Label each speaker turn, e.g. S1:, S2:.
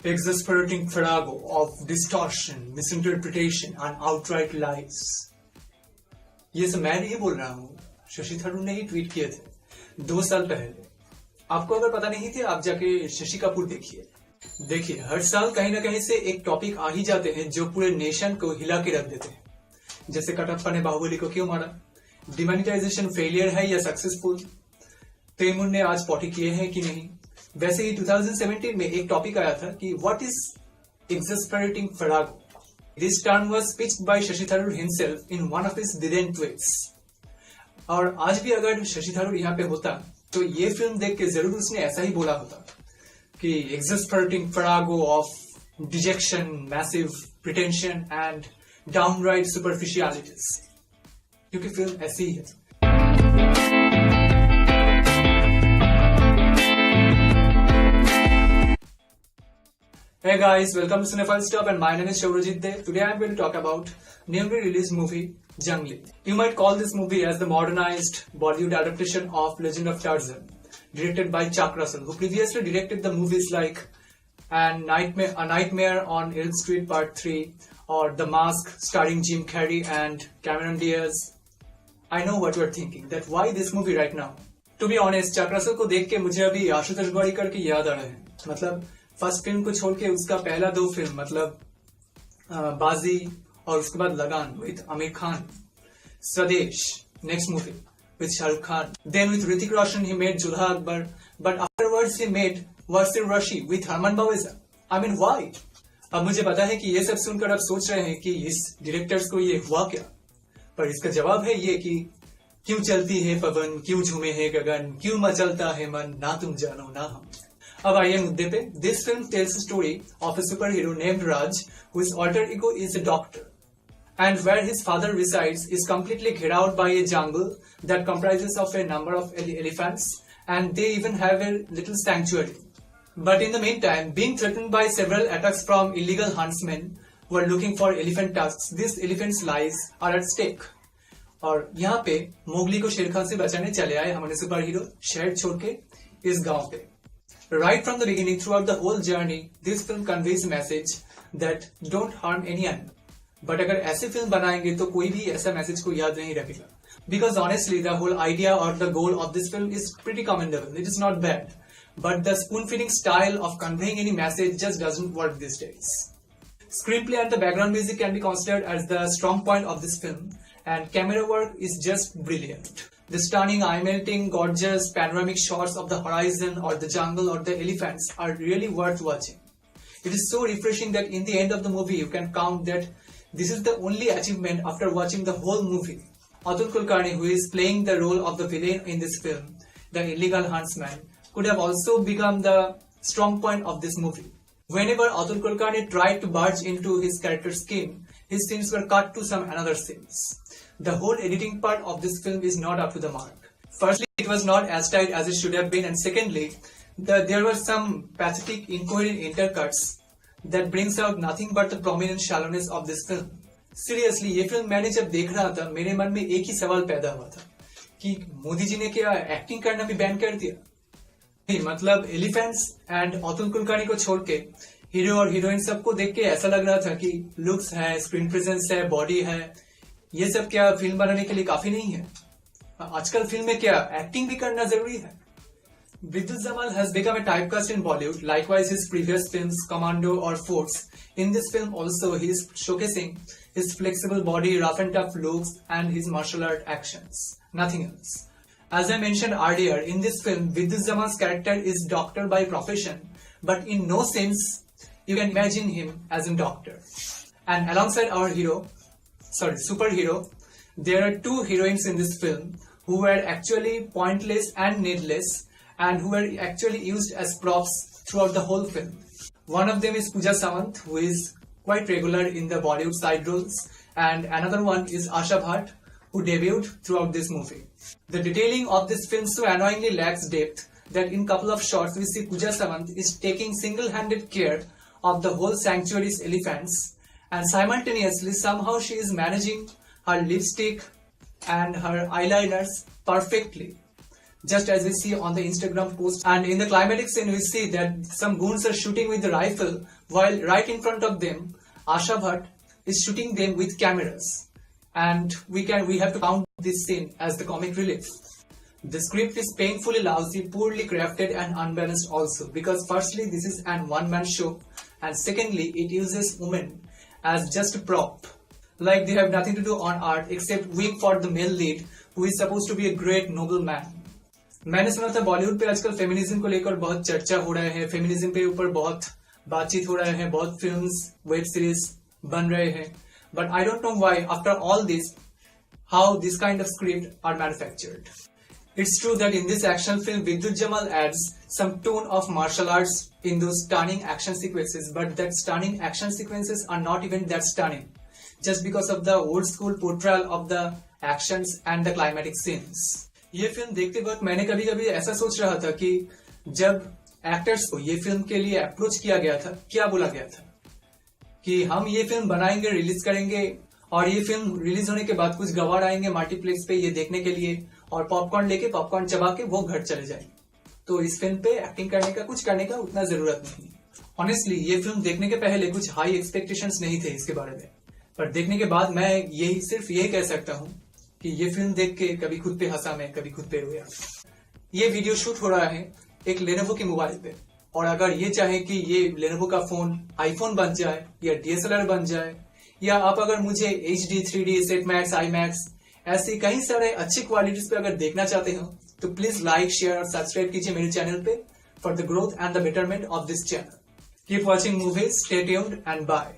S1: exasperating farrago of distortion, misinterpretation and outright lies. ये सब मैं नहीं बोल रहा हूँ, शशि थरूर ने ही ट्वीट किए थे 2 साल पहले। आपको अगर पता नहीं थे, आप जाके शशि कपूर देखिए हर साल कहीं ना कहीं से एक टॉपिक आ ही जाते हैं जो पूरे नेशन को हिला के रख देते हैं। जैसे कटप्पा ने बाहुबली को क्यों मारा, डिमोनेटाइजेशन फेलियर है या सक्सेसफुल, तैमूर ने आज पॉटी किए हैं कि नहीं। वैसे ही 2017 में एक टॉपिक आया था कि what is exasperating farrago. This term was pitched by Shashi Tharoor himself in one of his brilliant tweets. और आज भी अगर शशि थरूर यहाँ पे होता तो ये फिल्म देख के जरूर उसने ऐसा ही बोला होता कि exasperating farrago of dejection, massive pretension and downright superficialities, क्योंकि फिल्म ऐसी ही है। Hey guys, welcome to Cinephile Stop and my name is Sourajit. Today I am going to talk about newly released movie Junglee. You might call this movie as the modernized Bollywood adaptation of Legend of Tarzan, directed by Russel, who previously directed the movies like A Nightmare on Elm Street Part 3 or The Mask starring Jim Carrey and Cameron Diaz. I know what you are thinking, that why this movie right now? To be honest, Russel को देख के मुझे अभी आशुतोष गोवारिकर की याद आ रहे हैं। मतलब फर्स्ट फिल्म को छोड़ के उसका पहला 2 फिल्म मतलब बाजी और उसके बाद लगान with Aamir Khan, Swades next movie with Shahrukh Khan, then with Hrithik Roshan he made Jodhaa Akbar, but afterwards he made what's your Raashee with Harman Baweja. I mean why? अब मुझे पता है कि ये सब सुनकर आप सोच रहे हैं कि इस डायरेक्टर्स को ये हुआ क्या, पर इसका जवाब है ये कि क्यों चलती है पवन, क्यों झूमे है गगन, क्यों मचलता है मन, ना तुम जानो ना हम। अब आइए मुद्दे पे। This film tells a story of a superhero named Raj, whose alter ego is a doctor, and where his father resides is completely घेरा out by a jungle that comprises of a number of elephants, and they even have a little sanctuary. But in the meantime, being threatened by several attacks from illegal huntsmen who are looking for elephant tusks, these elephants' lives are at stake. और यहाँ पे Mowgli को शेर खान से बचाने चले आए हमारे सुपर हीरो शहर छोड़ के इस गांव पे। Right from the beginning, throughout the whole journey, this film conveys a message that don't harm any animal. But अगर ऐसे फिल्म बनाएंगे तो कोई भी ऐसा मैसेज को याद नहीं रखेगा. Because honestly, the whole idea or the goal of this film is pretty commendable. It is not bad. But the spoon-feeding style of conveying any message just doesn't work these days. Screenplay and the background music can be considered as the strong point of this film, and camera work is just brilliant. The stunning, eye-melting, gorgeous panoramic shots of the horizon or the jungle or the elephants are really worth watching. It is so refreshing that in the end of the movie you can count that this is the only achievement after watching the whole movie. Atul Kulkarni, who is playing the role of the villain in this film, the illegal huntsman, could have also become the strong point of this movie. Whenever Atul Kulkarni tried to barge into his character's skin, his scenes were cut to some another scenes. The whole editing part of this film is not up to the mark. Firstly, it was not as tight as it should have been, and secondly, there were some pathetic, incoherent intercuts that brings out nothing but the prominent shallowness of this film. Seriously, ये film मैंने जब देख रहा था मेरे मन में एक ही सवाल पैदा हुआ था कि मोदी जी ने क्या एक्टिंग करना भी बैन कर दिया? नहीं, मतलब एलिफेंट्स एंड अतुल कुलकर्णी को छोड़ के हीरो और हीरोइन सबको देख के ऐसा लग रहा था कि लुक्स है, स्क्रीन प्रेजेंस है, बॉडी है, ये सब क्या फिल्म बनाने के लिए काफी नहीं है? आजकल फिल्म में क्या एक्टिंग भी करना जरूरी है? Vidyut Jamwal has become a typecast in Bollywood. Likewise, his previous films, Commando or Force. In this film also, he is showcasing his flexible body, rough and tough looks, and his martial art actions. Nothing else. As I mentioned earlier, in this film, Vidyut Jamwal's character is doctor by profession, but in no sense you can imagine him as a doctor. And alongside our superhero, there are 2 heroines in this film who were actually pointless and needless, and who were actually used as props throughout the whole film. One of them is Puja Sawant, who is quite regular in the Bollywood side roles, and another one is Asha Bhatt, who debuted throughout this movie. The detailing of this film so annoyingly lacks depth that in couple of shots we see Puja Sawant is taking single-handed care of the whole sanctuary's elephants, and simultaneously somehow she is managing her lipstick and her eyeliners perfectly. just as we see on the Instagram post. And in the climatic scene, we see that some goons are shooting with the rifle, while right in front of them, Asha Bhatt is shooting them with cameras. And we have to count this scene as the comic relief. The script is painfully lousy, poorly crafted and unbalanced also, because firstly this is an one-man show, and secondly it uses women as just a prop. Like they have nothing to do on art except wait for the male lead who is supposed to be a great noble man. मैंने सुना था बॉलीवुड पे आजकल feminism को लेकर बहुत चर्चा हो रहा है, फेमिनिज्म पे ऊपर बहुत बातचीत हो रहा है, बहुत फिल्म्स, वेब सीरीज बन रहे हैं. But I don't know why after all this, how this kind of script are manufactured. It's true that in this action film, Vidyut Jamwal adds some tone of martial arts in those stunning action sequences, but that stunning action sequences are not even that stunning, just because of the old school portrayal of the actions and the climatic scenes. ये film देखते वक्त मैंने कभी कभी ऐसा सोच रहा था कि जब एक्टर्स को ये फिल्म के लिए अप्रोच किया गया था, क्या बोला गया था कि हम ये फिल्म बनाएंगे, रिलीज करेंगे, और ये फिल्म रिलीज होने के बाद कुछ गवार आएंगे मल्टीप्लेक्स पे ये देखने के लिए, और पॉपकॉर्न लेके पॉपकॉर्न चबा के वो घर चले जाएंगे. तो इस फिल्म पे एक्टिंग करने का, कुछ करने का उतना जरूरत नहीं. ऑनेस्टली ये फिल्म देखने के पहले कुछ हाई एक्सपेक्टेशंस नहीं थे इसके बारे में, पर देखने के बाद मैं सिर्फ यही कह सकता हूँ कि ये फिल्म देख के कभी खुद पे हंसा मैं, कभी खुद पे रोया. ये वीडियो शूट हो रहा है एक लेनोवो के मोबाइल पे, और अगर ये चाहे कि ये लेनोवो का फोन आईफोन बन जाए या डीएसएलआर बन जाए, या आप अगर मुझे HD, 3D, set max, IMAX ऐसे कई सारे अच्छी क्वालिटीज पे अगर देखना चाहते हो तो प्लीज लाइक, शेयर और सब्सक्राइब कीजिए मेरे चैनल पे for the growth and the betterment of this channel. Keep watching movies, stay tuned and bye.